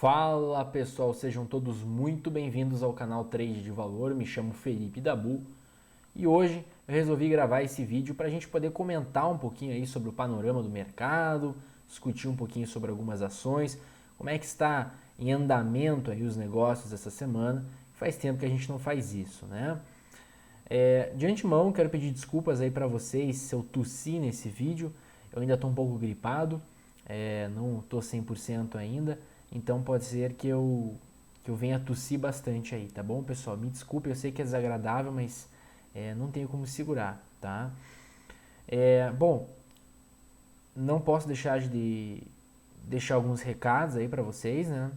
Fala pessoal, sejam todos muito bem-vindos ao canal Trade de Valor. Me chamo Felipe Dabu e hoje eu resolvi gravar esse vídeo para a gente poder comentar um pouquinho aí sobre o panorama do mercado, discutir um pouquinho sobre algumas ações, como é que está em andamento aí os negócios essa semana. Faz tempo que a gente não faz isso, né? De antemão, quero pedir desculpas aí para vocês se eu tossi nesse vídeo. Eu ainda estou um pouco gripado, não estou 100% ainda, então pode ser que eu venha tossir bastante aí, tá bom, pessoal? Me desculpe, eu sei que é desagradável, mas não tenho como segurar, tá? Bom, não posso deixar de deixar alguns recados aí para vocês, né?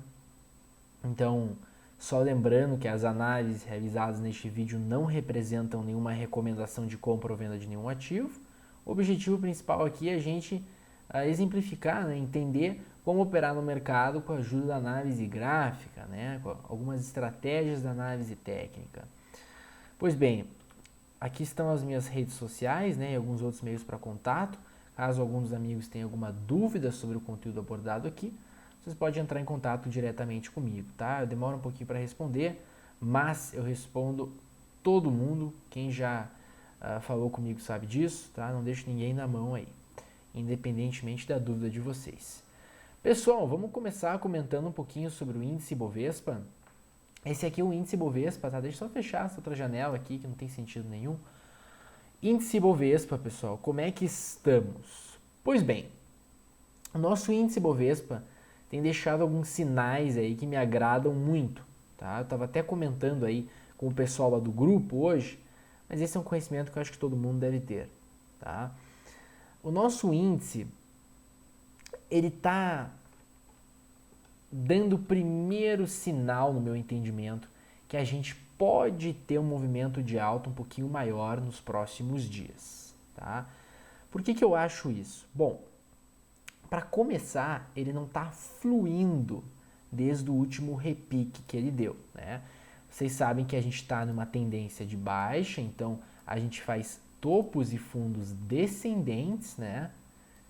Então, só lembrando que as análises realizadas neste vídeo não representam nenhuma recomendação de compra ou venda de nenhum ativo. O objetivo principal aqui é a gente exemplificar, né, entender como operar no mercado com a ajuda da análise gráfica, né, com algumas estratégias da análise técnica. Pois bem, aqui estão as minhas redes sociais, né, e alguns outros meios para contato. Caso algum dos amigos tenha alguma dúvida sobre o conteúdo abordado aqui, vocês podem entrar em contato diretamente comigo, tá? Eu demoro um pouquinho para responder, mas eu respondo todo mundo. Quem já falou comigo sabe disso, tá? Não deixo ninguém na mão aí, independentemente da dúvida de vocês. Pessoal, vamos começar comentando um pouquinho sobre o índice Bovespa. Esse aqui é o índice Bovespa, tá? Deixa eu só fechar essa outra janela aqui que não tem sentido nenhum. Índice Bovespa, pessoal, como é que estamos? Pois bem, o nosso índice Bovespa tem deixado alguns sinais aí que me agradam muito, tá? Eu estava até comentando aí com o pessoal lá do grupo hoje, mas esse é um conhecimento que eu acho que todo mundo deve ter, tá? O nosso índice, ele está dando o primeiro sinal, no meu entendimento, que a gente pode ter um movimento de alta um pouquinho maior nos próximos dias, tá? Por que eu acho isso? Bom, para começar, ele não está fluindo desde o último repique que ele deu, né? Vocês sabem que a gente está numa tendência de baixa, então a gente faz topos e fundos descendentes, né?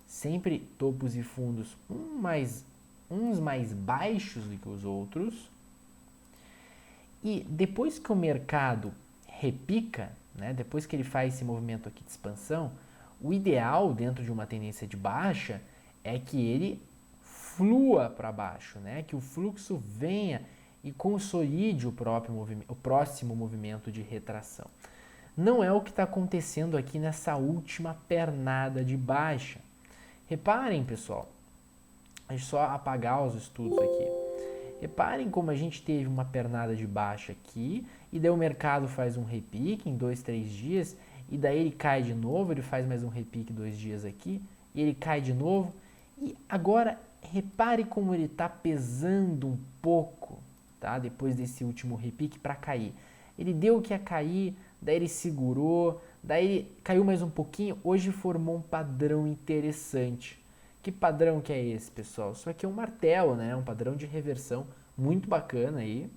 Sempre topos e fundos uns mais baixos do que os outros. E depois que o mercado repica, né? Depois que ele faz esse movimento aqui de expansão, o ideal dentro de uma tendência de baixa é que ele flua para baixo, né? Que o fluxo venha e consolide o próximo movimento de retração. Não é o que está acontecendo aqui nessa última pernada de baixa. Reparem, pessoal, deixa eu só apagar os estudos aqui. Reparem como a gente teve uma pernada de baixa aqui, e daí o mercado faz um repique em 2, 3 dias, e daí ele cai de novo, ele faz mais um repique 2 dias aqui, e ele cai de novo. E agora, repare como ele está pesando um pouco, tá? Depois desse último repique para cair. Ele deu o que ia cair, daí ele segurou, daí ele caiu mais um pouquinho, hoje formou um padrão interessante. Que padrão que é esse, pessoal? Isso aqui é um martelo, né? Um padrão de reversão muito bacana aí.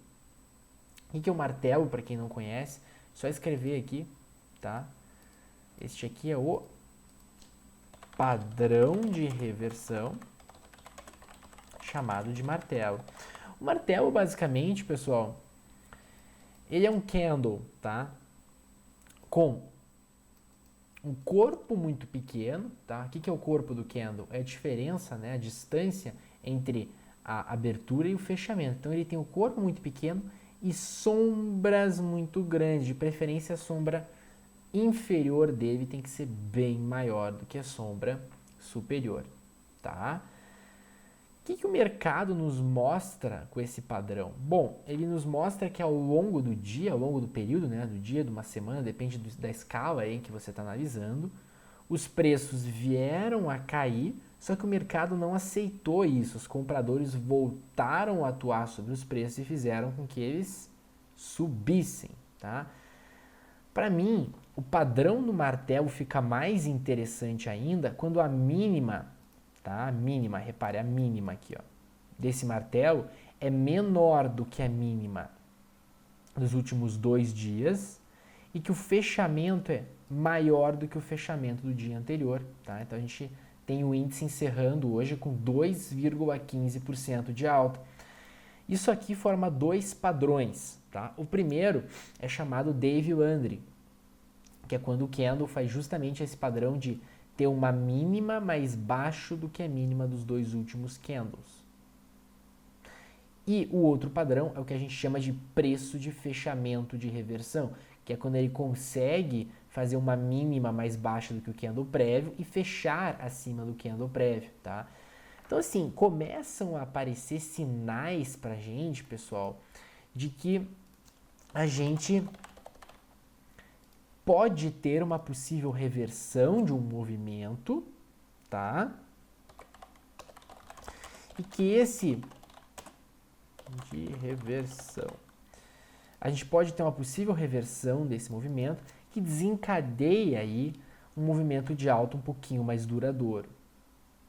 O que é o martelo, para quem não conhece? Só escrever aqui, tá? Este aqui é o padrão de reversão, chamado de martelo. O martelo, basicamente, pessoal, ele é um candle, tá? Com um corpo muito pequeno, tá? O que é o corpo do candle? É a diferença, né? A distância entre a abertura e o fechamento. Então ele tem um corpo muito pequeno e sombras muito grandes, de preferência a sombra inferior dele tem que ser bem maior do que a sombra superior, tá? O que o mercado nos mostra com esse padrão? Bom, ele nos mostra que ao longo do dia, ao longo do período, né, do dia, de uma semana, depende da escala aí que você está analisando, os preços vieram a cair, só que o mercado não aceitou isso. Os compradores voltaram a atuar sobre os preços e fizeram com que eles subissem, tá? Para mim, o padrão do martelo fica mais interessante ainda quando a mínima, tá? A mínima, repare, a mínima aqui, ó, desse martelo é menor do que a mínima dos últimos 2 dias e que o fechamento é maior do que o fechamento do dia anterior, tá? Então a gente tem o índice encerrando hoje com 2,15% de alta. Isso aqui forma dois padrões, tá? O primeiro é chamado Dave Landry, que é quando o candle faz justamente esse padrão de ter uma mínima mais baixo do que a mínima dos dois últimos candles. E o outro padrão é o que a gente chama de preço de fechamento de reversão, que é quando ele consegue fazer uma mínima mais baixa do que o candle prévio e fechar acima do candle prévio, tá? Então, assim, começam a aparecer sinais pra gente, pessoal, de que a gente pode ter uma possível reversão de um movimento, tá? E que esse de reversão, a gente pode ter uma possível reversão desse movimento que desencadeia aí um movimento de alta um pouquinho mais duradouro,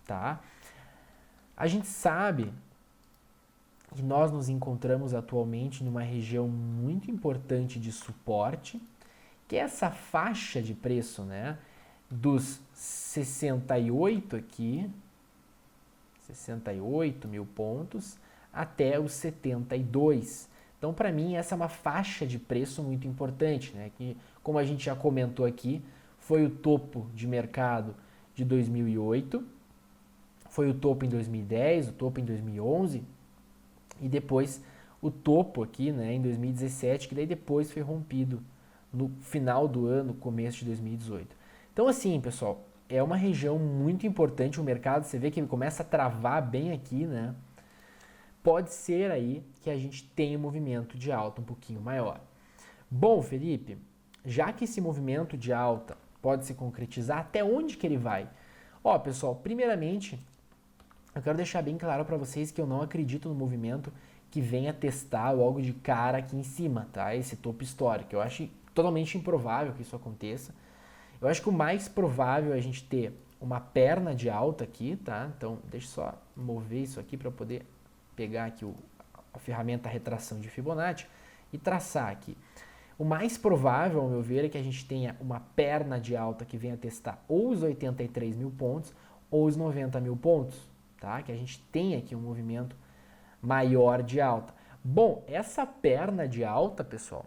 tá? A gente sabe que nós nos encontramos atualmente numa região muito importante de suporte, que é essa faixa de preço, né, dos 68 aqui, 68 mil pontos, até os 72. Então, para mim, essa é uma faixa de preço muito importante, né, que, como a gente já comentou aqui, foi o topo de mercado de 2008, foi o topo em 2010, o topo em 2011, e depois o topo aqui, né, em 2017, que daí depois foi rompido no final do ano, começo de 2018. Então, assim, pessoal, é uma região muito importante, o mercado, você vê que ele começa a travar bem aqui, né? Pode ser aí que a gente tenha um movimento de alta um pouquinho maior. Bom, Felipe, já que esse movimento de alta pode se concretizar, até onde que ele vai? Ó, pessoal, primeiramente, eu quero deixar bem claro para vocês que eu não acredito no movimento que venha testar logo de cara aqui em cima, tá? Esse topo histórico. Eu acho totalmente improvável que isso aconteça. Eu acho que o mais provável é a gente ter uma perna de alta aqui, tá? Então, deixa eu só mover isso aqui para poder pegar aqui a ferramenta retração de Fibonacci e traçar aqui. O mais provável, ao meu ver, é que a gente tenha uma perna de alta que venha testar ou os 83 mil pontos ou os 90 mil pontos, tá? Que a gente tenha aqui um movimento maior de alta. Bom, essa perna de alta, pessoal,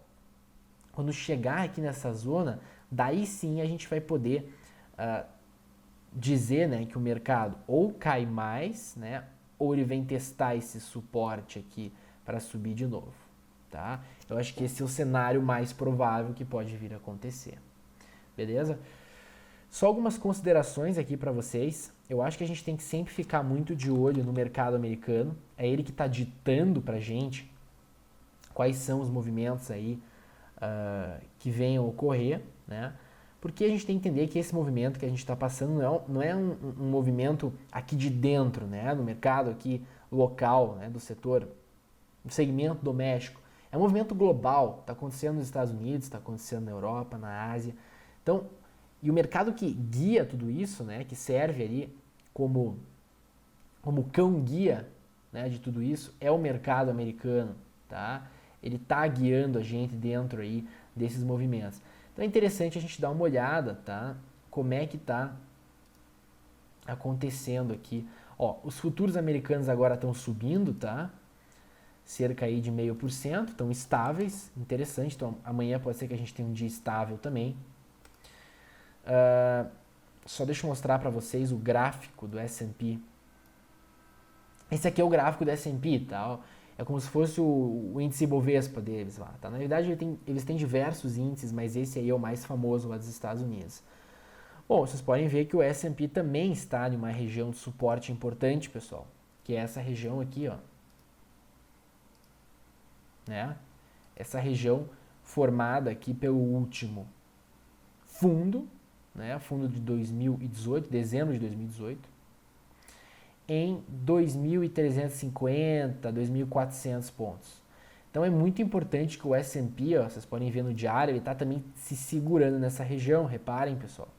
quando chegar aqui nessa zona, daí sim a gente vai poder dizer, né, que o mercado ou cai mais, né, ou ele vem testar esse suporte aqui para subir de novo, tá? Eu acho que esse é o cenário mais provável que pode vir a acontecer, beleza? Só algumas considerações aqui para vocês. Eu acho que a gente tem que sempre ficar muito de olho no mercado americano. É ele que está ditando para a gente quais são os movimentos aí que venham ocorrer, né? Porque a gente tem que entender que esse movimento que a gente está passando não é um movimento aqui de dentro, né? No mercado aqui local, né? Do setor, do segmento doméstico. É um movimento global, está acontecendo nos Estados Unidos, está acontecendo na Europa, na Ásia. Então, e o mercado que guia tudo isso, né? Que serve ali como cão-guia, né, de tudo isso, é o mercado americano, tá? Ele está guiando a gente dentro aí desses movimentos. Então é interessante a gente dar uma olhada, tá? Como é que está acontecendo aqui. Ó, os futuros americanos agora estão subindo, tá? Cerca aí de 0,5%, estão estáveis, interessante. Então amanhã pode ser que a gente tenha um dia estável também. Só deixa eu mostrar para vocês o gráfico do S&P. Esse aqui é o gráfico do S&P, tá? É como se fosse o índice Bovespa deles lá, tá? Na verdade, eles têm diversos índices, mas esse aí é o mais famoso lá dos Estados Unidos. Bom, vocês podem ver que o S&P também está em uma região de suporte importante, pessoal, que é essa região aqui, ó. Né? Essa região formada aqui pelo último fundo, né? Fundo de 2018, dezembro de 2018. Em 2.350, 2.400 pontos. Então é muito importante que o S&P, ó, vocês podem ver no diário, ele está também se segurando nessa região. Reparem, pessoal.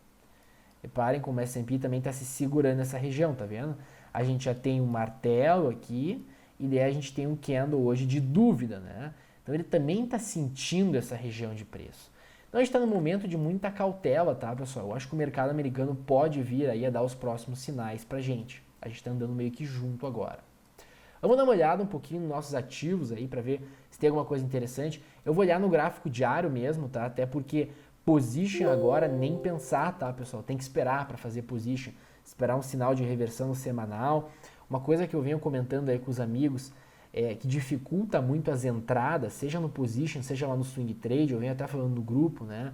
Reparem como o S&P também está se segurando nessa região, tá vendo? A gente já tem um martelo aqui e daí a gente tem um candle hoje de dúvida, né? Então ele também está sentindo essa região de preço. Então a gente está num momento de muita cautela, tá, pessoal? Eu acho que o mercado americano pode vir aí a dar os próximos sinais pra gente. A gente está andando meio que junto agora. Vamos dar uma olhada um pouquinho nos nossos ativos aí para ver se tem alguma coisa interessante. Eu vou olhar no gráfico diário mesmo, tá? Até porque position agora nem pensar, tá, pessoal? Tem que esperar para fazer position, esperar um sinal de reversão no semanal. Uma coisa que eu venho comentando aí com os amigos que dificulta muito as entradas, seja no position, seja lá no swing trade, eu venho até falando no grupo, né?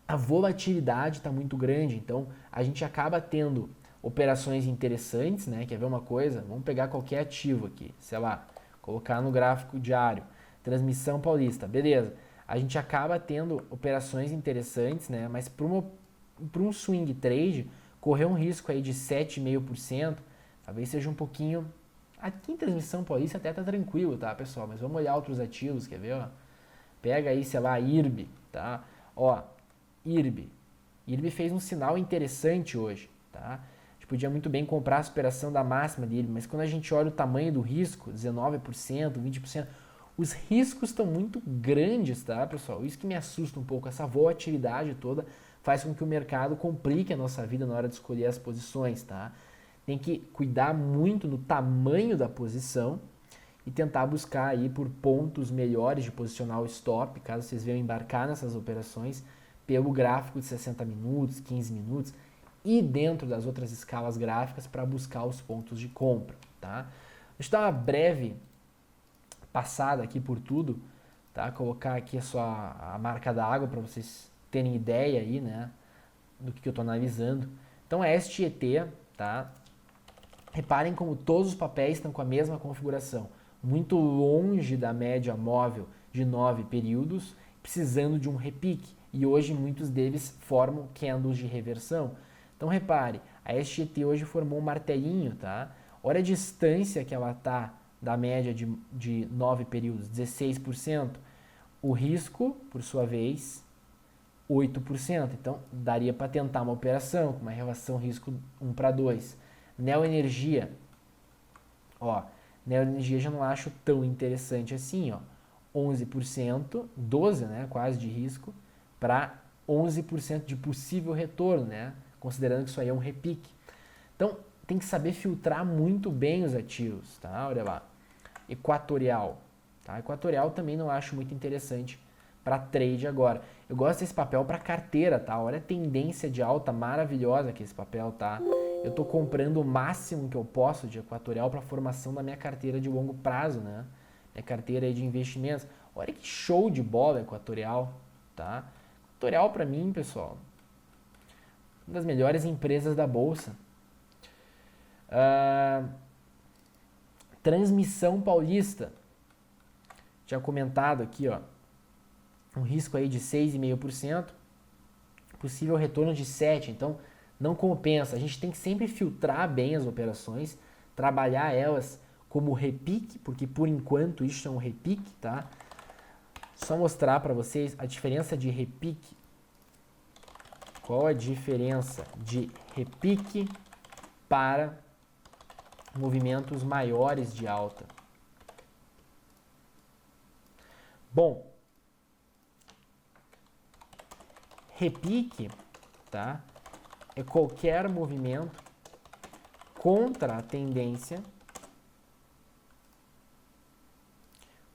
A volatilidade está muito grande, então a gente acaba tendo operações interessantes, né? Quer ver uma coisa? Vamos pegar qualquer ativo aqui, sei lá, colocar no gráfico diário, Transmissão Paulista, beleza. A gente acaba tendo operações interessantes, né? Mas para um swing trade, correr um risco aí de 7,5%, talvez seja um pouquinho... Aqui em Transmissão Paulista até tá tranquilo, tá, pessoal? Mas vamos olhar outros ativos, quer ver, ó? Pega aí, sei lá, IRB, tá? Ó, IRB. IRB fez um sinal interessante hoje, tá? A gente podia muito bem comprar a superação da máxima de IRB, mas quando a gente olha o tamanho do risco, 19%, 20%, os riscos estão muito grandes, tá, pessoal? Isso que me assusta um pouco, essa volatilidade toda faz com que o mercado complique a nossa vida na hora de escolher as posições, tá? Tem que cuidar muito no tamanho da posição e tentar buscar aí por pontos melhores de posicionar o stop, caso vocês venham embarcar nessas operações, pelo gráfico de 60 minutos, 15 minutos e dentro das outras escalas gráficas para buscar os pontos de compra, tá? Deixa eu dar uma breve passada aqui por tudo, tá? Colocar aqui a marca da água para vocês terem ideia aí, né, do que eu estou analisando. Então é STET, tá? Reparem como todos os papéis estão com a mesma configuração, muito longe da média móvel de 9 períodos, precisando de um repique, e hoje muitos deles formam candles de reversão. Então repare, a SGT hoje formou um martelinho, tá? Olha a distância que ela está da média de 9 períodos, 16%. O risco, por sua vez, 8%. Então daria para tentar uma operação com uma relação risco 1:2. Neoenergia, ó, Neoenergia já não acho tão interessante assim, ó, 11%, 12, né, quase de risco, para 11% de possível retorno, né, considerando que isso aí é um repique. Então, tem que saber filtrar muito bem os ativos, tá, olha lá. Equatorial, tá, Equatorial também não acho muito interessante para trade agora. Eu gosto desse papel para carteira, tá, olha a tendência de alta maravilhosa que esse papel tá. Eu estou comprando o máximo que eu posso de Equatorial para a formação da minha carteira de longo prazo, né? Minha carteira aí de investimentos. Olha que show de bola Equatorial, tá? Equatorial para mim, pessoal, uma das melhores empresas da bolsa. Transmissão Paulista. Tinha comentado aqui, ó, um risco aí de 6,5%, possível retorno de 7%. Então, não compensa. A gente tem que sempre filtrar bem as operações, trabalhar elas como repique, porque por enquanto isso é um repique, tá? Só mostrar para vocês a diferença de repique. Qual a diferença de repique para movimentos maiores de alta? Bom, repique, tá? É qualquer movimento contra a tendência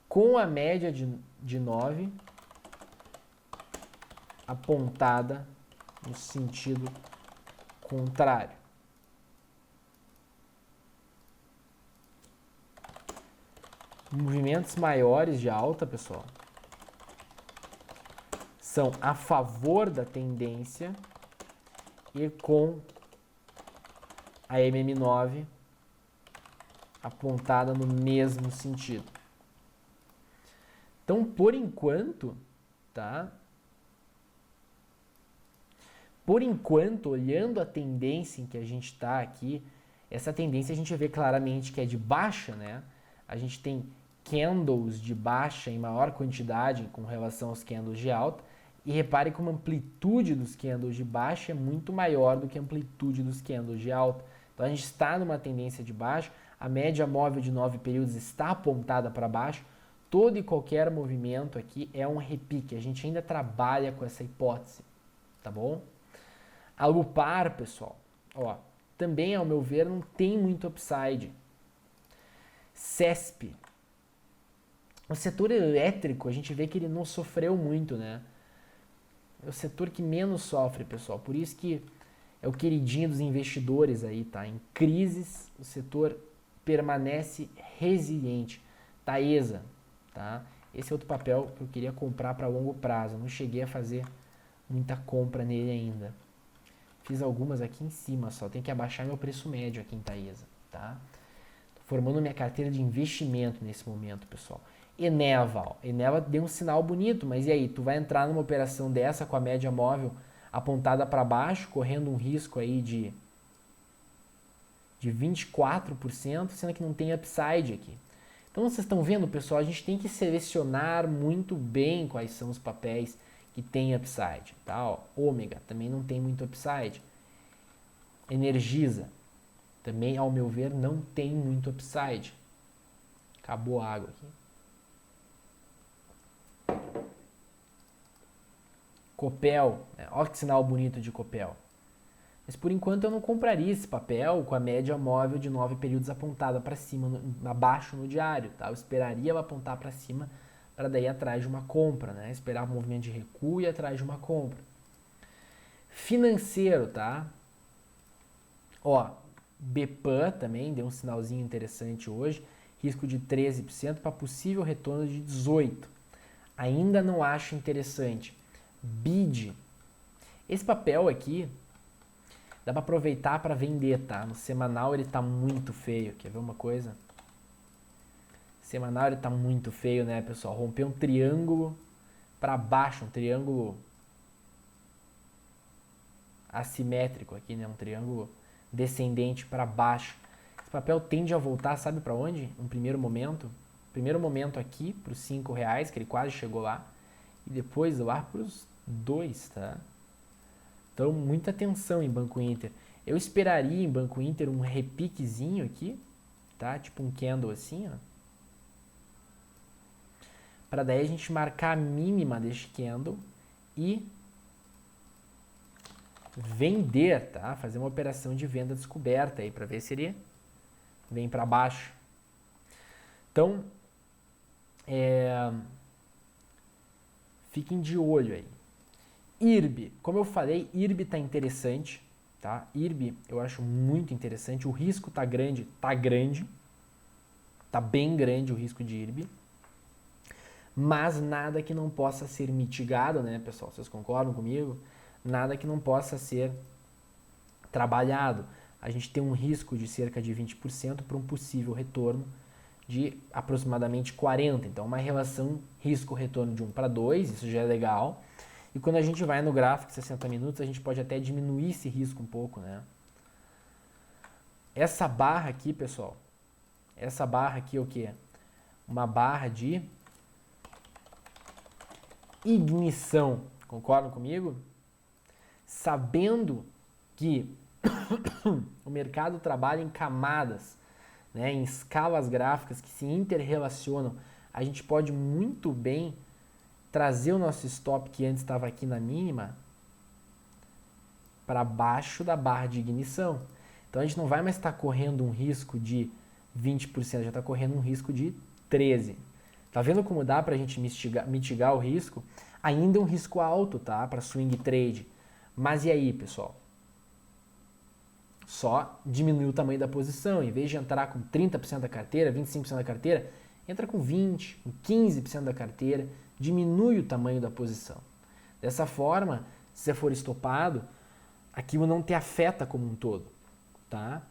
com a média de 9 apontada no sentido contrário. Movimentos maiores de alta, pessoal, são a favor da tendência e com a MM9 apontada no mesmo sentido. Então, por enquanto, tá? Por enquanto, olhando a tendência em que a gente está aqui, essa tendência a gente vê claramente que é de baixa, né? A gente tem candles de baixa em maior quantidade com relação aos candles de alta. E repare como a amplitude dos candles de baixa é muito maior do que a amplitude dos candles de alta. Então a gente está numa tendência de baixa, a média móvel de 9 períodos está apontada para baixo. Todo e qualquer movimento aqui é um repique. A gente ainda trabalha com essa hipótese, tá bom? A Lupar, pessoal, ó, também ao meu ver não tem muito upside, CESP. O setor elétrico, a gente vê que ele não sofreu muito, né? É o setor que menos sofre, pessoal. Por isso que é o queridinho dos investidores aí, tá? Em crises, o setor permanece resiliente. Taesa, tá? Esse é outro papel que eu queria comprar para longo prazo. Não cheguei a fazer muita compra nele ainda. Fiz algumas aqui em cima só. Tem que abaixar meu preço médio aqui em Taesa, tá? Tô formando minha carteira de investimento nesse momento, pessoal. Eneva, ó. Eneva deu um sinal bonito, mas e aí? Tu vai entrar numa operação dessa com a média móvel apontada para baixo, correndo um risco aí de 24%, sendo que não tem upside aqui. Então vocês estão vendo, pessoal, a gente tem que selecionar muito bem quais são os papéis que tem upside, tá? Ó, Ômega também não tem muito upside. Energisa também, ao meu ver, não tem muito upside. Acabou a água aqui. Copel, olha que sinal bonito de Copel. Mas por enquanto eu não compraria esse papel com a média móvel de 9 períodos apontada para cima, abaixo no diário, tá? Eu esperaria ela apontar para cima para daí ir atrás de uma compra, né? Esperar o movimento de recuo e ir atrás de uma compra. Financeiro, tá? Ó, Bpan também deu um sinalzinho interessante hoje, risco de 13% para possível retorno de 18%. Ainda não acho interessante. BID. Esse papel aqui dá para aproveitar para vender, tá? No semanal ele tá muito feio. Quer ver uma coisa? Semanal ele tá muito feio, né, pessoal? Rompeu um triângulo para baixo, um triângulo assimétrico aqui, né? Um triângulo descendente para baixo. Esse papel tende a voltar, sabe para onde? No primeiro momento. Primeiro momento aqui para os R$5, que ele quase chegou lá. E depois lá para os 2, tá? Então, muita atenção em Banco Inter. Eu esperaria em Banco Inter um repiquezinho aqui, tá? Tipo um candle assim, ó. Para daí a gente marcar a mínima deste candle e vender, tá? Fazer uma operação de venda descoberta aí para ver se ele vem para baixo. Então, fiquem de olho aí. IRB, como eu falei, IRB está interessante, tá? IRB eu acho muito interessante. O risco tá grande, tá bem grande o risco de IRB, mas nada que não possa ser mitigado, né, pessoal? Vocês concordam comigo? Nada que não possa ser trabalhado. A gente tem um risco de cerca de 20% para um possível retorno de aproximadamente 40%. Então, uma relação risco-retorno de 1 para 2, isso já é legal. E quando a gente vai no gráfico 60 minutos, a gente pode até diminuir esse risco um pouco, né? Essa barra aqui, pessoal, essa barra aqui é o quê? Uma barra de ignição. Concordam comigo? Sabendo que o mercado trabalha em camadas, né, em escalas gráficas que se interrelacionam, a gente pode muito bem trazer o nosso stop que antes estava aqui na mínima para baixo da barra de ignição. Então a gente não vai mais estar correndo um risco de 20%, já está correndo um risco de 13%. Tá vendo como dá para a gente mitigar o risco? Ainda é um risco alto, tá? Para swing trade. Mas e aí, pessoal? Só diminuir o tamanho da posição. Em vez de entrar com 30% da carteira, 25% da carteira, entra com 20%, com 15% da carteira, diminui o tamanho da posição. Dessa forma, se você for estopado, aquilo não te afeta como um todo, tá?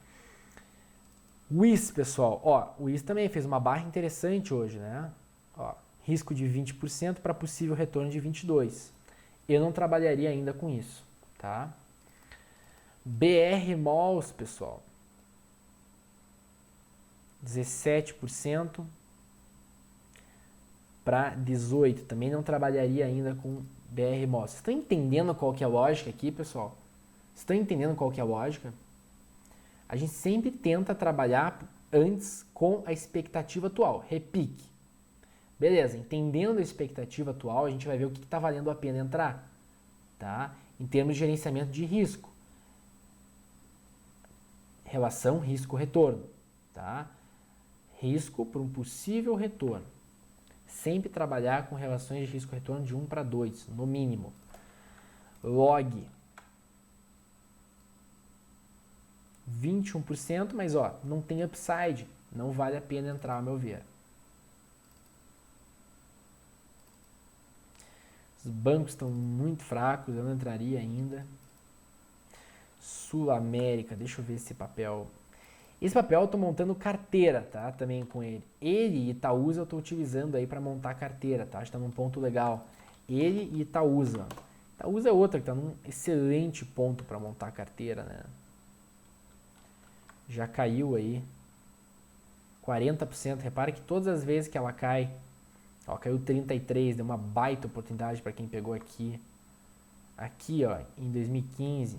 WIS, pessoal, ó, o WIS também fez uma barra interessante hoje, né? Ó, risco de 20% para possível retorno de 22%. Eu não trabalharia ainda com isso, tá? BR Malls, pessoal, 17% para 18%. Também não trabalharia ainda com BR Malls. Vocês estão entendendo qual que é a lógica aqui, pessoal? Vocês estão entendendo qual que é a lógica? A gente sempre tenta trabalhar antes com a expectativa atual, repique. Beleza, entendendo a expectativa atual, a gente vai ver o que está valendo a pena entrar, tá? Em termos de gerenciamento de risco. Relação risco-retorno, tá? Risco por um possível retorno. Sempre trabalhar com relações de risco-retorno de 1 para 2, no mínimo. Log 21%, mas ó, não tem upside, não vale a pena entrar, ao meu ver. Os bancos estão muito fracos, eu não entraria ainda. Sul América, deixa eu ver esse papel. Esse papel eu estou montando carteira, tá? Também com ele. Ele e Itaúsa eu estou utilizando aí para montar carteira, tá? Está num ponto legal. Ele e Itaúsa. Itaúsa é outra que está num excelente ponto para montar carteira, né? Já caiu aí 40%. Repara que todas as vezes que ela cai, ó, caiu 33%, deu uma baita oportunidade para quem pegou aqui. Aqui, ó, em 2015,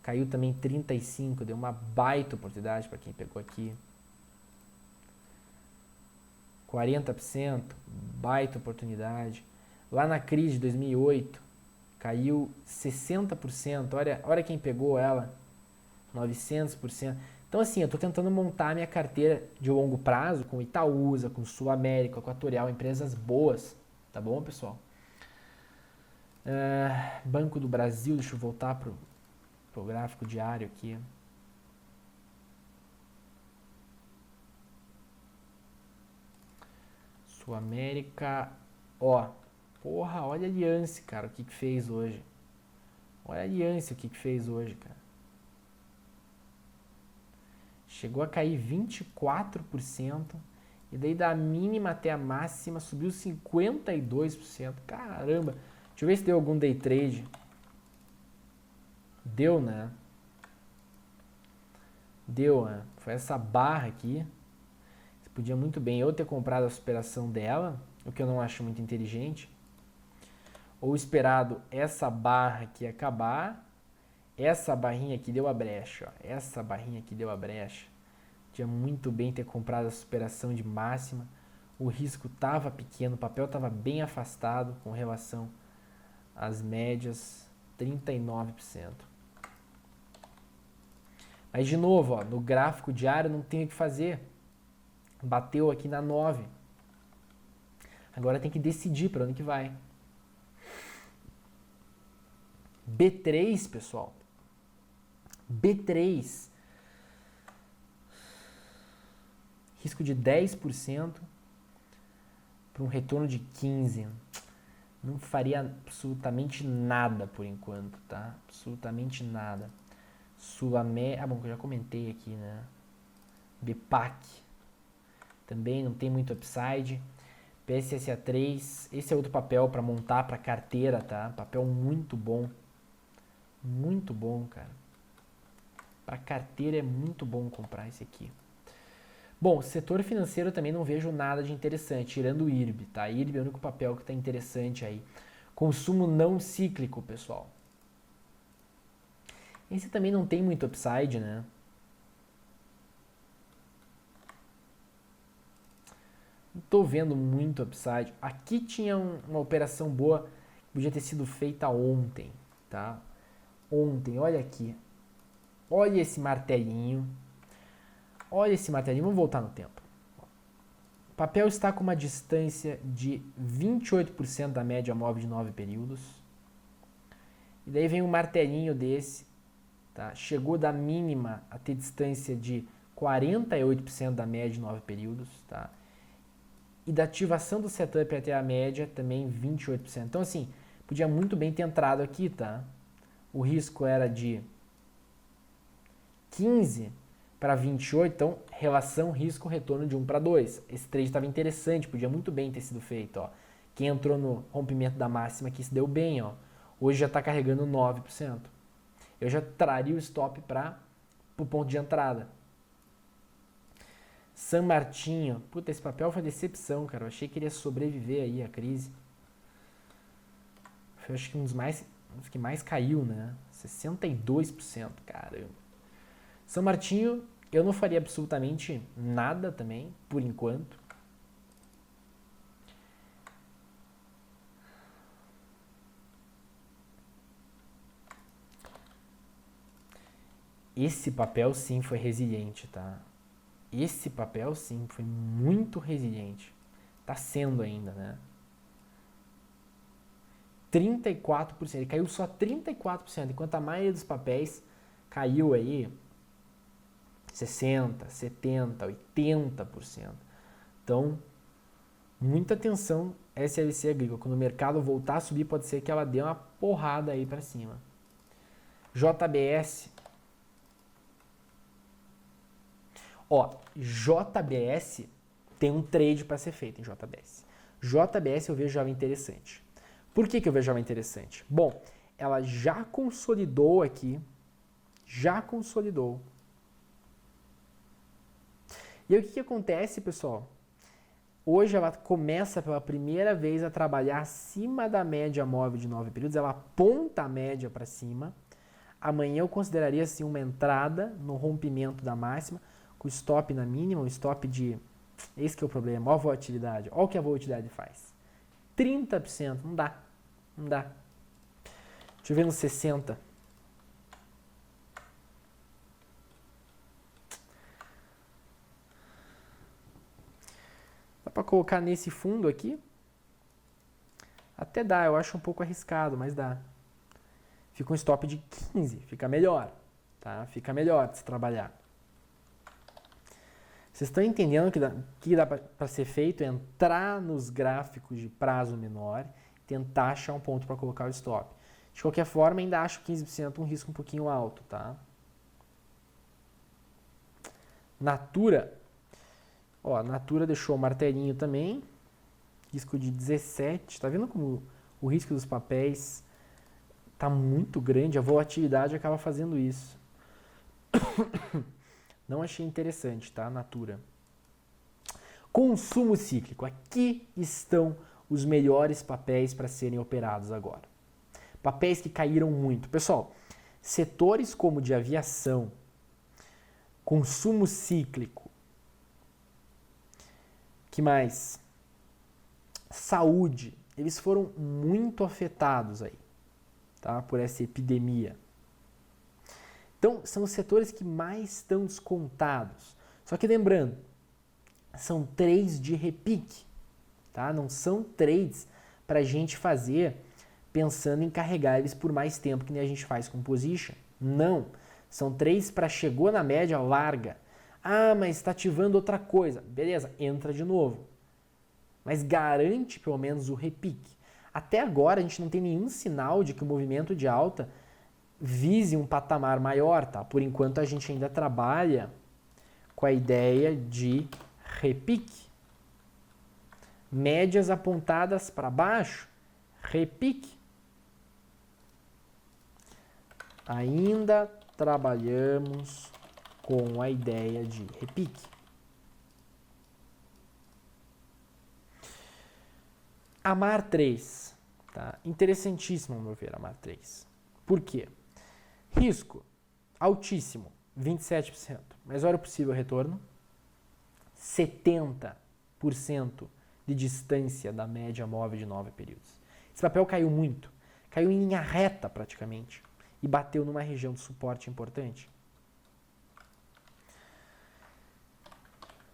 caiu também 35%, deu uma baita oportunidade para quem pegou aqui. 40%, baita oportunidade. Lá na crise de 2008, caiu 60%. Olha quem pegou ela, 900%. Então assim, eu estou tentando montar minha carteira de longo prazo com Itaúsa, com Sul América, Equatorial, empresas boas. Tá bom, pessoal? Banco do Brasil, deixa eu voltar pro gráfico diário aqui. Sul América, ó, porra, olha a Allianz, cara, o que fez hoje. Olha a Allianz, o que fez hoje, cara. Chegou a cair 24%, e daí da mínima até a máxima subiu 52%. Caramba, deixa eu ver se deu algum day trade. Deu, né? Deu, né? Foi essa barra aqui. Você podia muito bem ou ter comprado a superação dela, o que eu não acho muito inteligente, ou esperado essa barra aqui acabar. Essa barrinha aqui deu a brecha, ó. Essa barrinha aqui deu a brecha. Podia muito bem ter comprado a superação de máxima. O risco estava pequeno, o papel estava bem afastado com relação às médias, 39%. Mas de novo, ó, no gráfico diário não tem o que fazer. Bateu aqui na 9. Agora tem que decidir para onde que vai. B3, pessoal. B3. Risco de 10% para um retorno de 15%. Não faria absolutamente nada por enquanto, tá? Absolutamente nada. Sul América, bom, que eu já comentei aqui, né? BPAC. Também não tem muito upside. PSSA3, esse é outro papel para montar para carteira, tá? Papel muito bom. Muito bom, cara. Para carteira é muito bom comprar esse aqui. Bom, setor financeiro eu também não vejo nada de interessante, tirando o IRB, tá? IRB é o único papel que está interessante aí. Consumo não cíclico, pessoal. Esse também não tem muito upside, né? Não tô vendo muito upside. Aqui tinha uma operação boa que podia ter sido feita ontem, tá? Ontem, olha aqui. Olha esse martelinho. Olha esse martelinho, vamos voltar no tempo. O papel está com uma distância de 28% da média móvel de 9 períodos. E daí vem um martelinho desse, tá? Chegou da mínima a ter distância de 48% da média de 9 períodos, tá? E da ativação do setup até a média também 28%. Então assim, podia muito bem ter entrado aqui, tá? O risco era de 15 para 28, então relação risco-retorno de 1 para 2. Esse trade estava interessante, podia muito bem ter sido feito, ó. Quem entrou no rompimento da máxima aqui se deu bem, ó. Hoje já está carregando 9%. Eu já traria o stop para o ponto de entrada. San Martinho, puta, esse papel foi decepção, cara. Eu achei que ele ia sobreviver aí à crise. Foi, acho que um dos que mais caiu, né? 62%, caramba. San Martinho, eu não faria absolutamente nada também, por enquanto. Esse papel sim foi resiliente, tá? esse papel sim foi muito resiliente. Está sendo ainda, né? 34%, ele caiu só 34%, enquanto a maioria dos papéis caiu aí 60%, 70%, 80%. Então, muita atenção SLC Agrícola. Quando o mercado voltar a subir, pode ser que ela dê uma porrada aí para cima. JBS. Ó, JBS tem um trade para ser feito em JBS. JBS eu vejo ela interessante. Por que eu vejo ela interessante? Bom, ela já consolidou aqui, já consolidou. E aí o que acontece, pessoal? Hoje ela começa pela primeira vez a trabalhar acima da média móvel de 9 períodos, ela aponta a média para cima. Amanhã eu consideraria assim uma entrada no rompimento da máxima, com stop na mínima, um stop de... Esse que é o problema, olha a volatilidade, olha o que a volatilidade faz. 30%, não dá, não dá. Deixa eu ver no 60. Dá para colocar nesse fundo aqui? Até dá, eu acho um pouco arriscado, mas dá. Fica um stop de 15, fica melhor, tá? Fica melhor de se trabalhar. Vocês estão entendendo que dá para ser feito? Entrar nos gráficos de prazo menor, tentar achar um ponto para colocar o stop. De qualquer forma, ainda acho 15% um risco um pouquinho alto, tá? Natura. Ó, Natura deixou o martelinho também. Risco de 17. Tá vendo como o risco dos papéis tá muito grande? A volatilidade acaba fazendo isso. Não achei interessante, tá? Natura. Consumo cíclico. Aqui estão os melhores papéis para serem operados agora. Papéis que caíram muito. Pessoal, setores como de aviação, consumo cíclico, que mais? Saúde. Eles foram muito afetados aí, tá? Por essa epidemia. Então, são os setores que mais estão descontados. Só que lembrando, são trades de repique, tá? Não são trades para a gente fazer pensando em carregar eles por mais tempo que nem a gente faz com position. Não. São trades para chegou na média, larga. Ah, mas está ativando outra coisa. Beleza, entra de novo. Mas garante pelo menos o repique. Até agora a gente não tem nenhum sinal de que o movimento de alta vise um patamar maior, tá? Por enquanto a gente ainda trabalha com a ideia de repique. Médias apontadas para baixo, repique. Ainda trabalhamos com a ideia de repique. Amar 3, tá? Interessantíssimo, ao meu ver, Amar 3. Por quê? Risco altíssimo, 27%. Mas olha o possível retorno, 70% de distância da média móvel de 9 períodos. Esse papel caiu muito, caiu em linha reta praticamente e bateu numa região de suporte importante.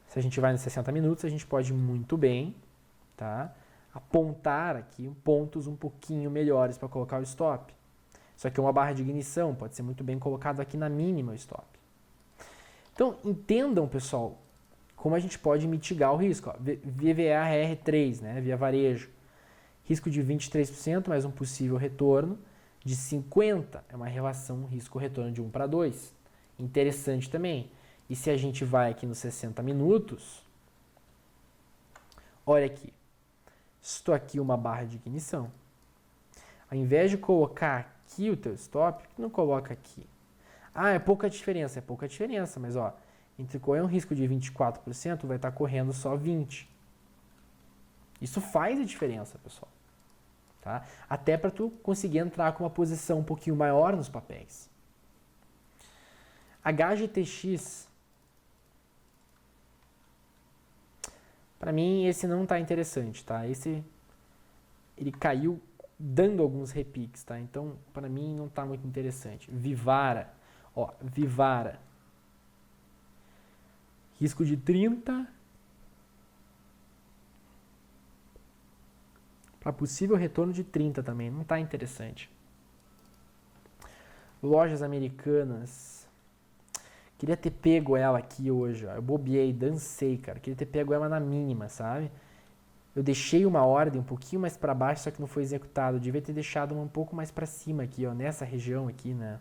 Se a gente vai nos 60 minutos, a gente pode muito bem, tá, apontar aqui pontos um pouquinho melhores para colocar o stop. Isso aqui é uma barra de ignição, pode ser muito bem colocado aqui na mínima o stop. Então, entendam, pessoal, como a gente pode mitigar o risco. Ó, VVAR3, né, via varejo, risco de 23%, mais um possível retorno de 50%. É uma relação risco-retorno de 1 para 2. Interessante também. E se a gente vai aqui nos 60 minutos, olha aqui. Estou aqui uma barra de ignição. Ao invés de colocar aqui o teu stop, por que não coloca aqui? Ah, é pouca diferença, mas ó, entre correr um risco de 24%, vai estar correndo só 20%. Isso faz a diferença, pessoal. Tá? Até para tu conseguir entrar com uma posição um pouquinho maior nos papéis. HGTX, para mim esse não está interessante, tá? Esse ele caiu dando alguns repiques, tá? Então, para mim não está muito interessante. Vivara, ó, Vivara. Risco de 30. Para possível retorno de 30 também. Não está interessante. Lojas Americanas. Queria ter pego ela aqui hoje. Ó. Eu bobeei, dancei, cara. Queria ter pego ela na mínima, sabe? Eu deixei uma ordem um pouquinho mais para baixo, só que não foi executado. Eu devia ter deixado uma um pouco mais para cima aqui, ó, nessa região aqui, né?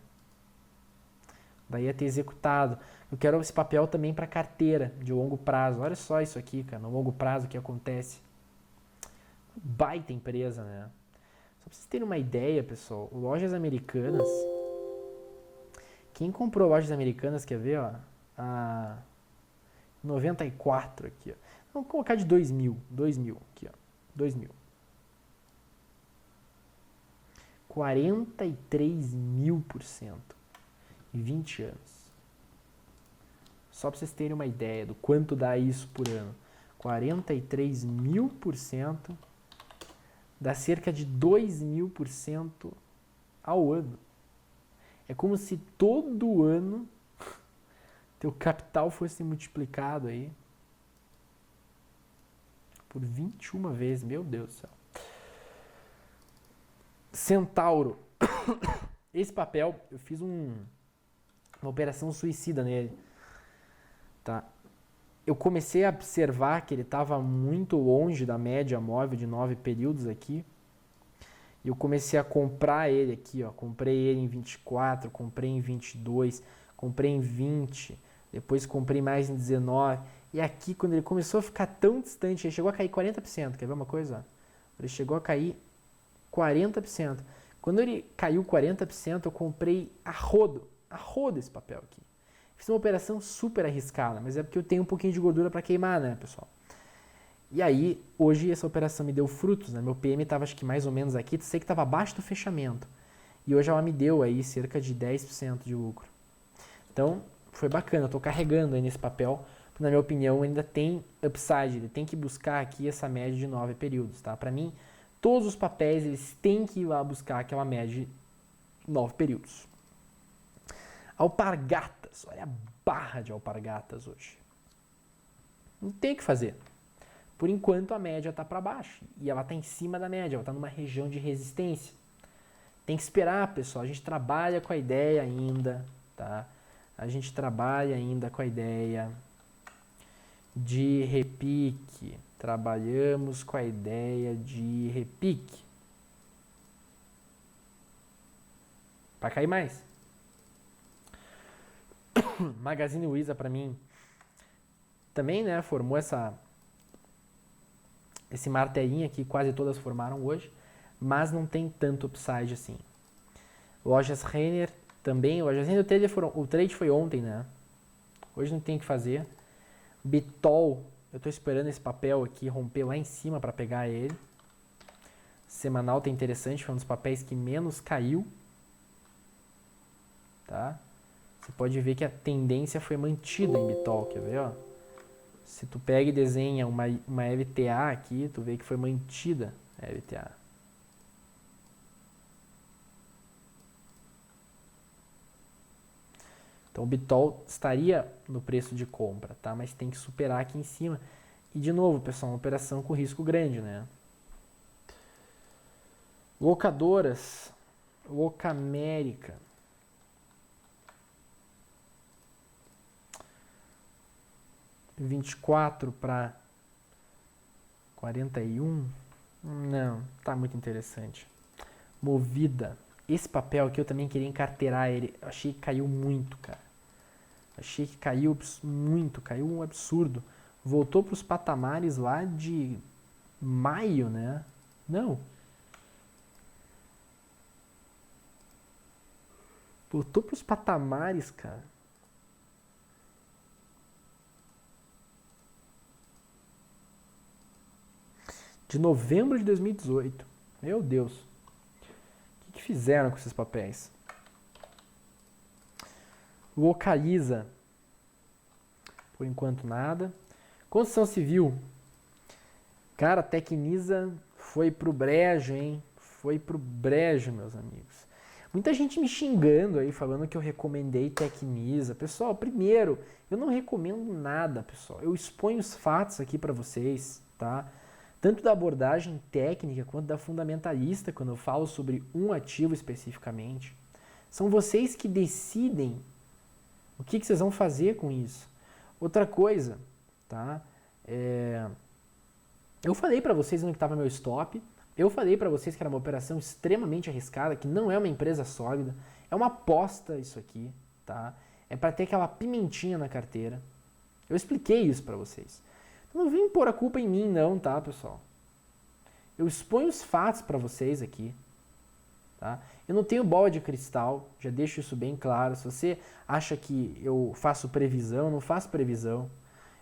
Daí ia ter executado. Eu quero esse papel também para carteira de longo prazo. Olha só isso aqui, cara, no longo prazo o que acontece. Baita empresa, né? Só pra vocês terem uma ideia, pessoal, Lojas Americanas. Quem comprou Lojas Americanas, quer ver, ó? A 94 aqui, ó. Vamos colocar de 2000 aqui, ó. 2000. 43.000% em 20 anos. Só para vocês terem uma ideia do quanto dá isso por ano. 43.000% dá cerca de 2.000% ao ano. É como se todo ano teu capital fosse multiplicado aí por 21 vezes. Meu Deus do céu. Centauro. Esse papel, eu fiz uma operação suicida nele. Tá? Eu comecei a observar que ele estava muito longe da média móvel de 9 períodos aqui. E eu comecei a comprar ele aqui, ó. Comprei ele em 24, comprei em 22, comprei em 20, depois comprei mais em 19. E aqui, quando ele começou a ficar tão distante, ele chegou a cair 40%. Quer ver uma coisa? Ele chegou a cair 40%. Quando ele caiu 40%, eu comprei a rodo esse papel aqui. Fiz uma operação super arriscada, mas é porque eu tenho um pouquinho de gordura para queimar, né, pessoal? E aí, hoje essa operação me deu frutos, né? Meu PM estava acho que mais ou menos aqui, sei que estava abaixo do fechamento. E hoje ela me deu aí cerca de 10% de lucro. Então, foi bacana, eu estou carregando aí nesse papel, na minha opinião, ainda tem upside, ele tem que buscar aqui essa média de 9 períodos, tá? Para mim, todos os papéis, eles têm que ir lá buscar aquela média de 9 períodos. Alpargatas, olha a barra de alpargatas hoje. Não tem o que fazer. Por enquanto a média está para baixo e ela está em cima da média, ela está numa região de resistência. Tem que esperar, pessoal, a gente trabalha com a ideia ainda, tá? A gente trabalha ainda com a ideia de repique. Trabalhamos com a ideia de repique. Para cair mais. Magazine Luiza para mim também, né, formou esse martelinho aqui, quase todas formaram hoje, mas não tem tanto upside assim. Lojas Renner também, Lojas Renner o trade foi ontem, né? Hoje não tem o que fazer. Bitol, eu estou esperando esse papel aqui romper lá em cima para pegar ele. Semanal tá interessante, foi um dos papéis que menos caiu. Tá? Você pode ver que a tendência foi mantida em Bitol, quer ver, ó? Se tu pega e desenha uma LTA aqui, tu vê que foi mantida a LTA. Então o Bitol estaria no preço de compra, tá? Mas tem que superar aqui em cima. E de novo, pessoal, uma operação com risco grande, né? Locadoras. Locamérica. De 24 para 41. Não, tá muito interessante. Movida. Esse papel aqui eu também queria encarteirar ele. Eu achei que caiu muito, cara. Achei que caiu muito, caiu um absurdo. Voltou para os patamares lá de maio, né? Não. Voltou para os patamares, cara. De novembro de 2018. Meu Deus. O que fizeram com esses papéis? Localiza. Por enquanto nada. Construção civil. Cara, Tecnisa foi pro brejo, hein? Foi pro brejo, meus amigos. Muita gente me xingando aí, falando que eu recomendei Tecnisa. Pessoal, primeiro, eu não recomendo nada, pessoal. Eu exponho os fatos aqui para vocês, tá? Tanto da abordagem técnica quanto da fundamentalista, quando eu falo sobre um ativo especificamente. São vocês que decidem o que vocês vão fazer com isso. Outra coisa, tá? Eu falei para vocês onde estava meu stop. Eu falei para vocês que era uma operação extremamente arriscada, que não é uma empresa sólida. É uma aposta isso aqui, tá? É para ter aquela pimentinha na carteira. Eu expliquei isso para vocês. Então não vim pôr a culpa em mim não, tá, pessoal? Eu exponho os fatos para vocês aqui. Tá? Eu não tenho bola de cristal, já deixo isso bem claro. Se você acha que eu faço previsão, eu não faço previsão.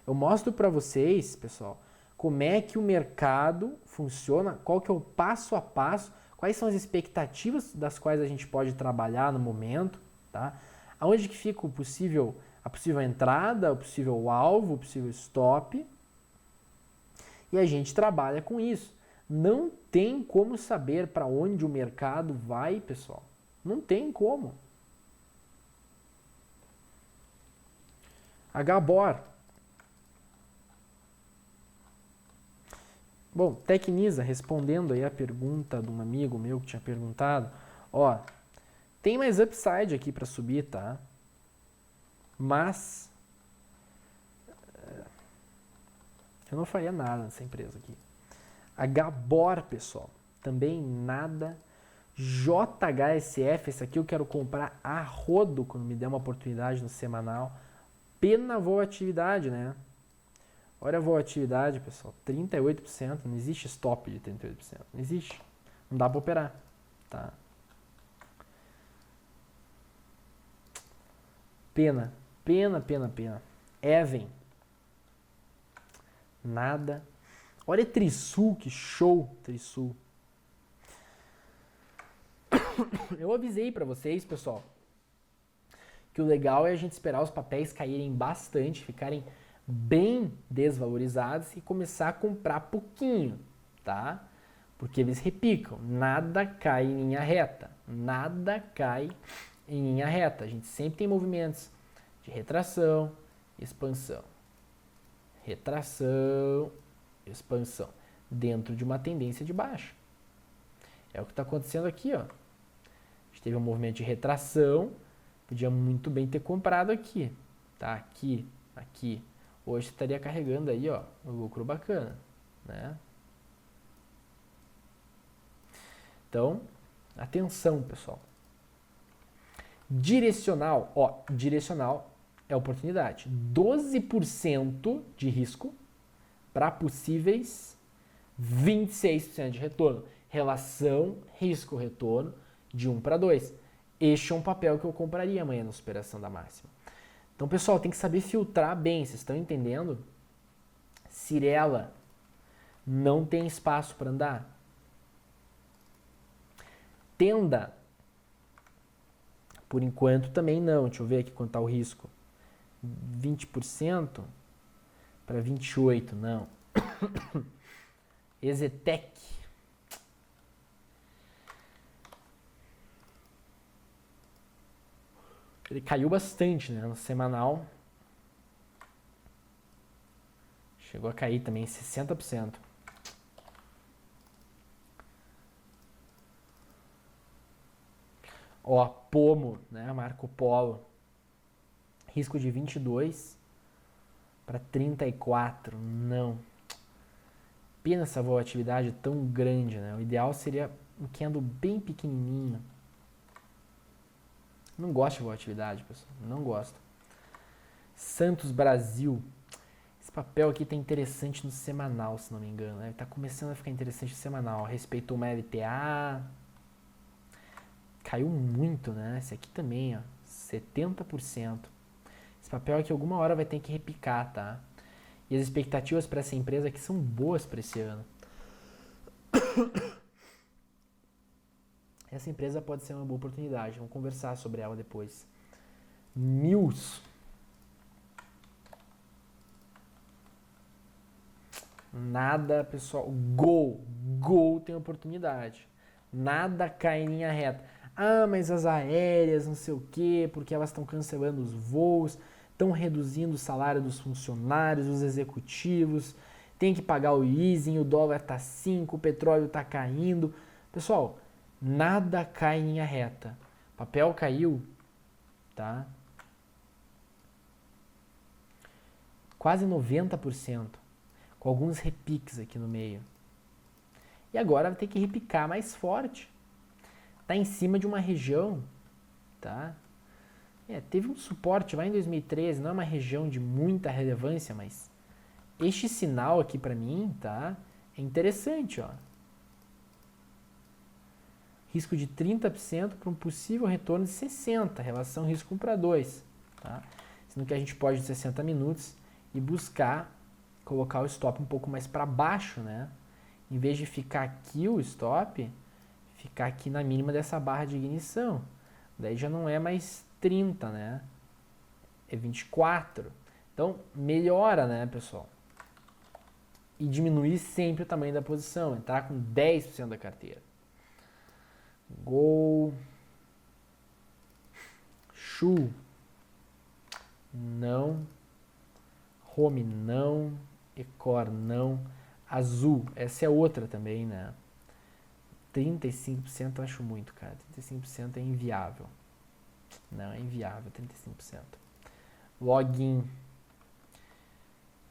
Eu mostro para vocês, pessoal, como é que o mercado funciona, qual que é o passo a passo, quais são as expectativas das quais a gente pode trabalhar no momento, tá? Aonde que fica a possível entrada, o possível alvo, o possível stop. E a gente trabalha com isso. Não tem como saber para onde o mercado vai, pessoal. Não tem como. Hbor. Bom, Tecnisa, respondendo aí a pergunta de um amigo meu que tinha perguntado, ó, tem mais upside aqui para subir, tá? Mas eu não faria nada nessa empresa aqui. Hbor, pessoal, também nada. JHSF, esse aqui eu quero comprar a rodo quando me der uma oportunidade no semanal. Pena volatilidade, né? Olha a volatilidade, pessoal, 38%, não existe stop de 38%, não existe. Não dá para operar, tá? Pena. Even. Nada. Olha Trisul, que show, Trisul. Eu avisei para vocês, pessoal, que o legal é a gente esperar os papéis caírem bastante, ficarem bem desvalorizados e começar a comprar pouquinho, tá? Porque eles repicam, nada cai em linha reta, nada cai em linha reta. A gente sempre tem movimentos de retração, expansão, retração, expansão, dentro de uma tendência de baixa. É o que está acontecendo aqui, ó. A gente teve um movimento de retração, podia muito bem ter comprado aqui, tá? Aqui, aqui. Hoje estaria carregando aí, ó, um lucro bacana, né? Então, atenção, pessoal. Direcional, ó, direcional é oportunidade. 12% de risco para possíveis 26% de retorno. Relação risco-retorno de 1 para 2. Este é um papel que eu compraria amanhã na superação da máxima. Então, pessoal, tem que saber filtrar bem, vocês estão entendendo? Cirela não tem espaço para andar. Tenda, por enquanto também não. Deixa eu ver aqui quanto está o risco. 20% para 28%, não. Exetec. Ele caiu bastante, né, no semanal. Chegou a cair também 60%. Ó, Pomo, né, Marco Polo. Risco de 22 para 34, não. Pena essa volatilidade tão grande, né? O ideal seria um candle bem pequenininho. Não gosto de volatilidade, pessoal. Não gosto. Santos Brasil. Esse papel aqui tá interessante no semanal, se não me engano. Né? Tá começando a ficar interessante no semanal. Respeitou uma LTA. Caiu muito, né? Esse aqui também, ó. 70%. Esse papel aqui alguma hora vai ter que repicar, tá? E as expectativas para essa empresa aqui são boas para esse ano. Essa empresa pode ser uma boa oportunidade. Vamos conversar sobre ela depois. Mills. Nada, pessoal. Gol tem oportunidade. Nada cai em linha reta. Ah, mas as aéreas, não sei o quê, porque elas estão cancelando os voos, estão reduzindo o salário dos funcionários, dos executivos, tem que pagar o leasing, o dólar tá 5, o petróleo tá caindo. Pessoal, nada cai em linha reta. O papel caiu, tá? Quase 90%, com alguns repiques aqui no meio. E agora vai ter que repicar mais forte. Está em cima de uma região, tá? Teve um suporte lá em 2013, não é uma região de muita relevância, mas este sinal aqui para mim, tá? É interessante, ó. Risco de 30% para um possível retorno de 60%, relação risco 1 para 2, tá? Sendo que a gente pode, em 60 minutos, e buscar colocar o stop um pouco mais para baixo, né? Em vez de ficar aqui o stop, ficar aqui na mínima dessa barra de ignição. Daí já não é mais 30, né? É 24. Então, melhora, né, pessoal? E diminuir sempre o tamanho da posição. Entrar com 10% da carteira. Gol. Shu. Não. Home, não. Ecor, não. Azul. Essa é outra também, né? 35% eu acho muito, cara. 35% é inviável. Não, é inviável, 35%. Login.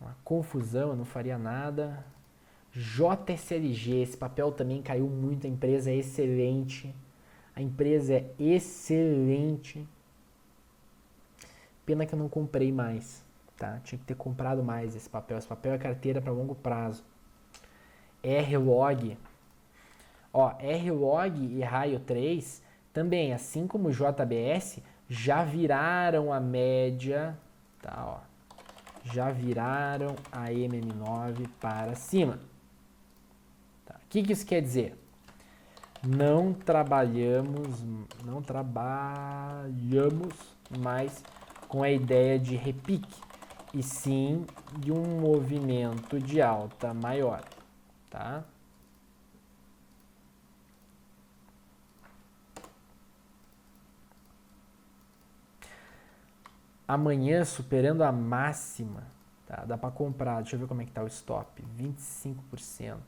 Uma confusão, eu não faria nada. JSLG, esse papel também caiu muito. A empresa é excelente. A empresa é excelente. Pena que eu não comprei mais, tá? Tinha que ter comprado mais esse papel. Esse papel é carteira para longo prazo. RLog. Ó, RLog e Raio 3 também, assim como o JBS, já viraram a média, tá, ó. Já viraram a MM9 para cima. Tá. O que isso quer dizer? Não trabalhamos mais com a ideia de repique, e sim de um movimento de alta maior, tá? Amanhã, superando a máxima, tá? Dá para comprar. Deixa eu ver como é que tá o stop. 25%.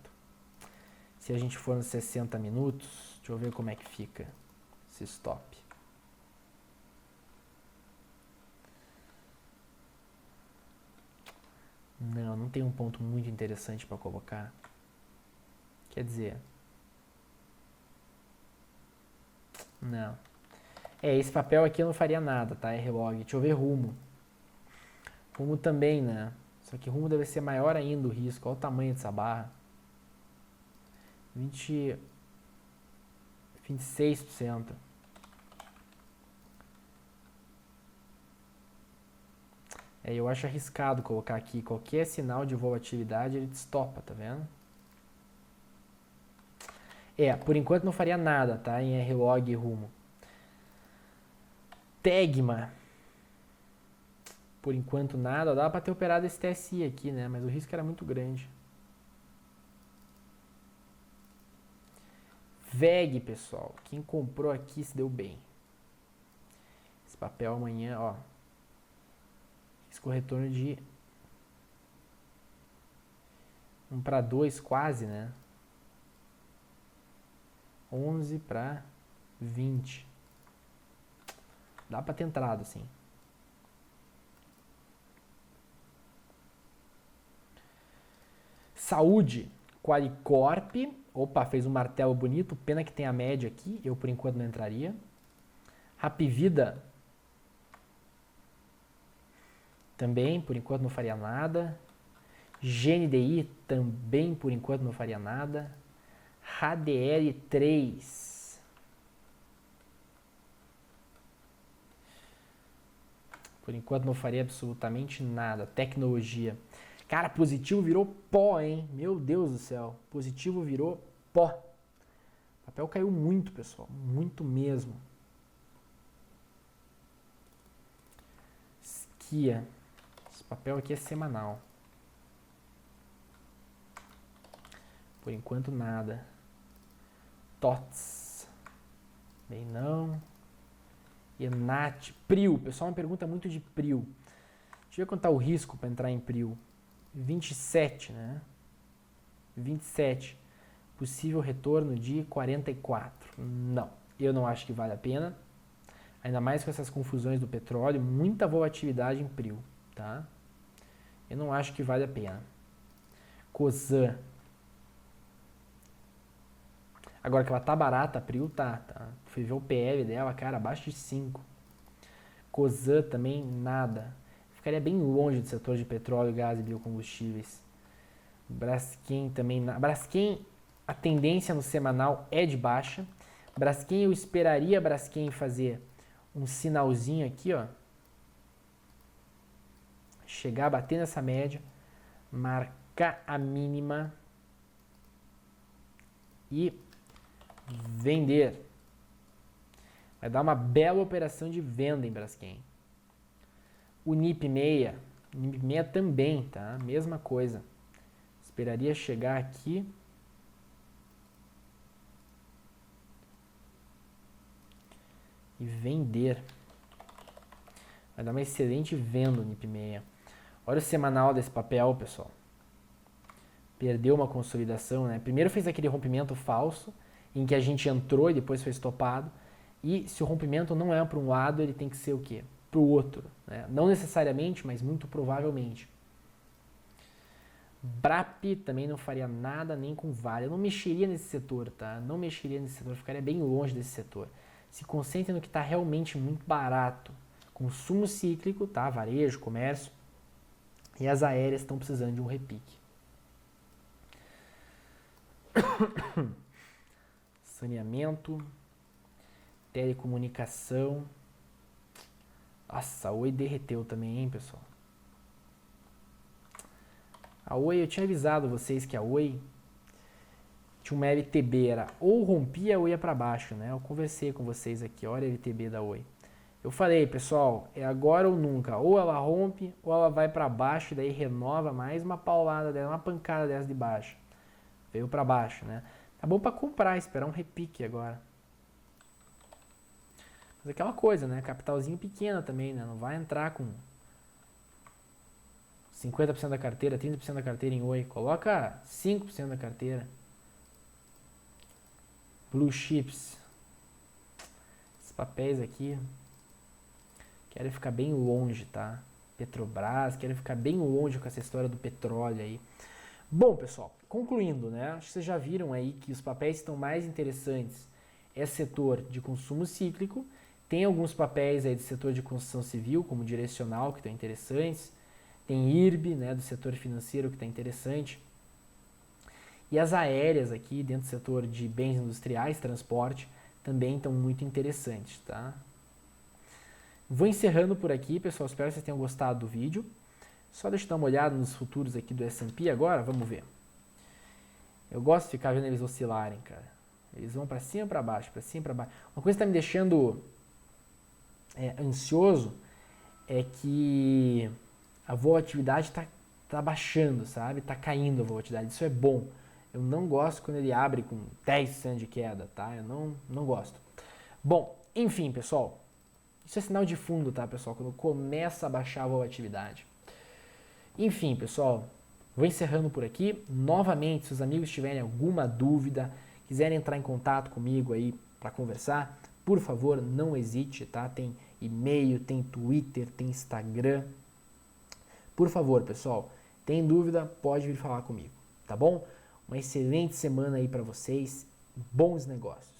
Se a gente for nos 60 minutos, deixa eu ver como é que fica esse stop. Não tem um ponto muito interessante para colocar. Quer dizer, não. Esse papel aqui eu não faria nada, tá? RLog. Deixa eu ver Rumo. Rumo também, né? Só que Rumo deve ser maior ainda o risco. Olha o tamanho dessa barra. 26%. Eu acho arriscado colocar aqui. Qualquer sinal de volatilidade ele destopa, tá vendo? Por enquanto não faria nada, tá? Em RLog e Rumo. Tegma. Por enquanto nada. Dava para ter operado esse TSI aqui, né? Mas o risco era muito grande. VEG, pessoal. Quem comprou aqui se deu bem. Esse papel amanhã, ó. Risco retorno de 1 para 2 quase, né? 11 para 20. Dá para ter entrado, sim. Saúde. Qualicorp. Opa, fez um martelo bonito. Pena que tem a média aqui. Eu, por enquanto, não entraria. Rapvida. Também, por enquanto, não faria nada. GNDI. Também, por enquanto, não faria nada. HDL3. Por enquanto, não faria absolutamente nada. Tecnologia. Cara, positivo virou pó, hein? Meu Deus do céu. Positivo virou pó. O papel caiu muito, pessoal. Muito mesmo. Skia. Esse papel aqui é semanal. Por enquanto, nada. TOTS. Bem não. Enat, Prio. O pessoal me pergunta muito de Prio. Deixa eu ver quanto está o risco para entrar em Prio. 27, né? 27. Possível retorno de 44. Não, eu não acho que vale a pena. Ainda mais com essas confusões do petróleo, muita volatilidade em Prio, tá? Eu não acho que vale a pena. Cosan. Agora que ela tá barata, a Prio tá. Fui ver o PL dela, cara, abaixo de 5. Cosan também, nada. Ficaria bem longe do setor de petróleo, gás e biocombustíveis. Braskem também. Braskem, a tendência no semanal é de baixa. Braskem, eu esperaria a Braskem fazer um sinalzinho aqui, ó. Chegar a bater nessa média, marcar a mínima e vender. Vai dar uma bela operação de venda em Braskem. O NIP 6 também, tá? Mesma coisa. Esperaria chegar aqui. E vender. Vai dar uma excelente venda o NIP 6. Olha o semanal desse papel, pessoal. Perdeu uma consolidação, né? Primeiro fez aquele rompimento falso, em que a gente entrou e depois foi estopado. E se o rompimento não é para um lado, ele tem que ser o quê? Para o outro, né? Não necessariamente, mas muito provavelmente. Brap também não faria nada nem com Vale. Eu não mexeria nesse setor, tá? Não mexeria nesse setor, ficaria bem longe desse setor. Se concentre no que está realmente muito barato. Consumo cíclico, tá? Varejo, comércio. E as aéreas estão precisando de um repique. Saneamento. Telecomunicação. Nossa, a Oi derreteu também, hein, pessoal? A Oi, eu tinha avisado vocês que a Oi tinha uma LTB, era ou rompia ou ia para baixo, né? Eu conversei com vocês aqui, olha a LTB da Oi. Eu falei, pessoal, é agora ou nunca. Ou ela rompe, ou ela vai para baixo, e daí renova mais uma paulada dela, uma pancada dessa de baixo. Veio para baixo, né? Tá bom para comprar, esperar um repique agora. Mas aquela coisa, né? Capitalzinho pequeno também, né? Não vai entrar com 50% da carteira, 30% da carteira em Oi. Coloca 5% da carteira. Blue Chips. Esses papéis aqui. Quero ficar bem longe, tá? Petrobras, quero ficar bem longe com essa história do petróleo aí. Bom, pessoal, concluindo, né? Acho que vocês já viram aí que os papéis estão mais interessantes. É setor de consumo cíclico. Tem alguns papéis aí do setor de construção civil, como Direcional, que estão interessantes. Tem IRB, né, do setor financeiro, que está interessante. E as aéreas aqui, dentro do setor de bens industriais, transporte, também estão muito interessantes, tá? Vou encerrando por aqui, pessoal. Espero que vocês tenham gostado do vídeo. Só deixa eu dar uma olhada nos futuros aqui do S&P agora, vamos ver. Eu gosto de ficar vendo eles oscilarem, cara. Eles vão para cima e para baixo, para cima e para baixo. Uma coisa que está me deixando ansioso é que a volatilidade tá baixando, sabe? Tá caindo a volatilidade. Isso é bom. Eu não gosto quando ele abre com 10% de queda, tá? Eu não gosto. Bom, enfim, pessoal. Isso é sinal de fundo, tá, pessoal? Quando começa a baixar a volatilidade. Enfim, pessoal. Vou encerrando por aqui. Novamente, se os amigos tiverem alguma dúvida, quiserem entrar em contato comigo aí para conversar, por favor, não hesite, tá? Tem e-mail, tem Twitter, tem Instagram. Por favor, pessoal, tem dúvida, pode vir falar comigo, tá bom? Uma excelente semana aí para vocês, bons negócios.